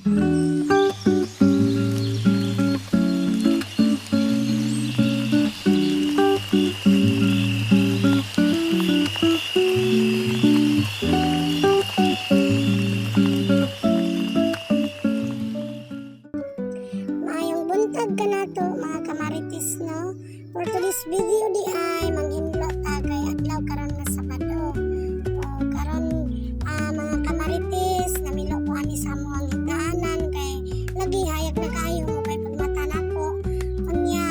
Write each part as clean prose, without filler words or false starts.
Buntag ka na to mga kamaritis, no? For today's video di ay manghimlo ta kay adlaw karon nga Sabado. Karon mga kamaritis namilo ko ani sa among higdaanan kay lagi hayag na kayo mo kay pagmata nako. Unya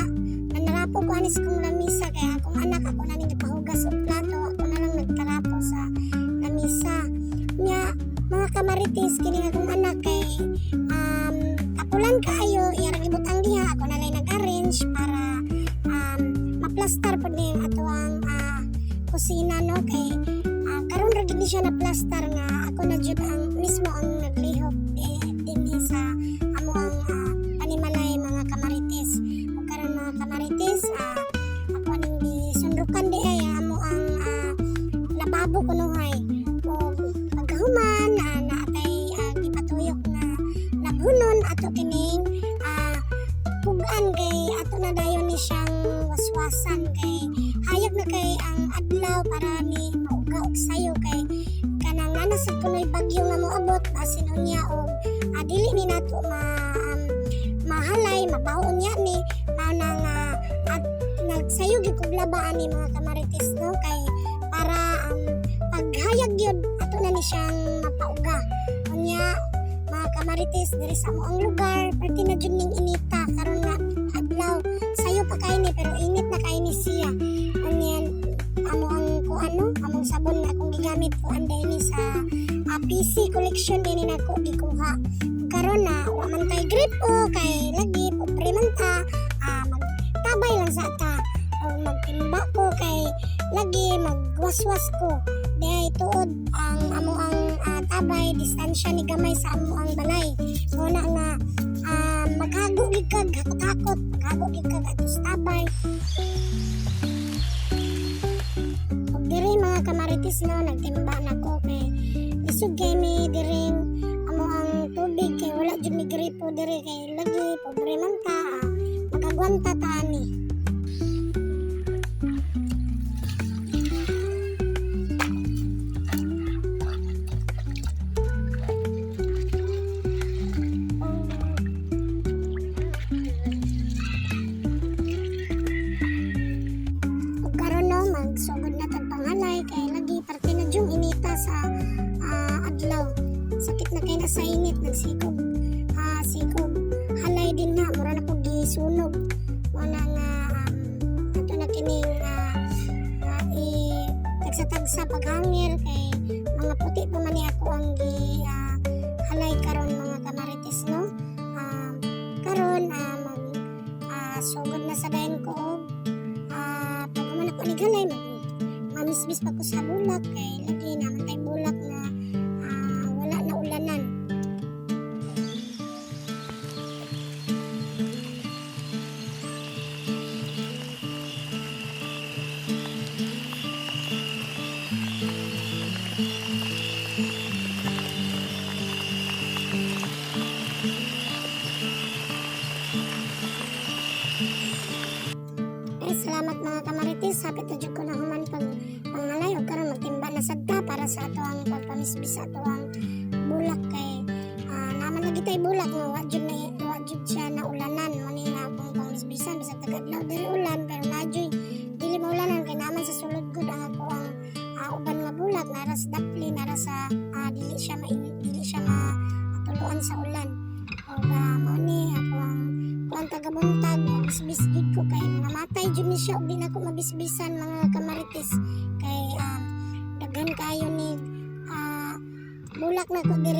nanarapo ko ani sa kong lamisa kay akong anak ako na ning gipahugas og plato, ako na lang nagtarapo sa lamisa. Unya mga kamaritis kini akong anak kay kapulan kayo iyang ibutang diha ako na lang nag-arrange para ma-plaster po din ato ang kusina, no? Kay karon ra gid siya na plaster nga ako na jud ang mismo ang naglihok dinhi sa amo ang panimalay mga kamaritis. O karon mga kamaritis ako ning gisundukan di ay amo ang lababo kunuhay o pagkahuman na atay gipatuyok na labunon ato kining pugan kay ato na dayon ni siyang waswasan kay hayag na kay ang adlaw para ni mauga og sayo kay kanang nasa punoy bagyo nga moabot basin unya og dili ni nato mahalay mabawon niya ni nang nagsayo gyud kog labaan ni mga kamaritis, no? Kay para paghayag gyud ato na ni siyang mapauga unya mga kamaritis diri sa ang lugar perti na jud ning inita karon nga adlaw sayo pa kay ni pero init na kay ni siya unya amo ang kuano among sabon na akong gigamit ko anday ni sa PC collection din ni nako gikuha karon na wa man tay gripo kay lagi pobre man ta magtabay lang sa ta o magtimba ko kay lagi magwaswas ko diay tuod ang amo ang tabay distansya ni gamay sa amo ang balay muna nga maghago gid kag hakot-hakot maghago gid kag ato sa tabay ug diri mga kamaritis, no, nagtimba nako kay isog kay mi diring amo ang tubig kay wala jud mi gripo diri kay lagi pobre man ta magagwanta ta ani. Magsugod na tag pangalay kay lagi parte na jung inita sa adlaw sakit na kay na sa init nagsikog sikog halay din na mura na pud gisunog wala nga ato na kining tagsa paghangir kay mga puti pa man ni ako ang halay karon mga kamaritis, no? Karon sugod na sa dayon ko pag ako nigalay mamismis pa ko sa bulak kay lagi naman tay bulak na wala na ulanan. Salamat mga kamaritis, happy to jud ko na human pangalay o karon magtimba na sagta para sa ato ang pagpamisbis sa ato ang bulak kay naman lagi tay bulak no wa jud siya na ulanan mo ni nga akong pamisbisan bisag tagadlaw dili ulan pero nadyoy dili maulanan kay naman sa sulod gud ang ako ang uban nga bulak nara sa dapli nara sa dili siya matuluan sa ulan o mao ni ako ang tagabuntag mabisbis gid ko kay namatay jud ni siya ug di na ko mabisbisan mga kamaritis kay daghan kayo ni bulak na ko diri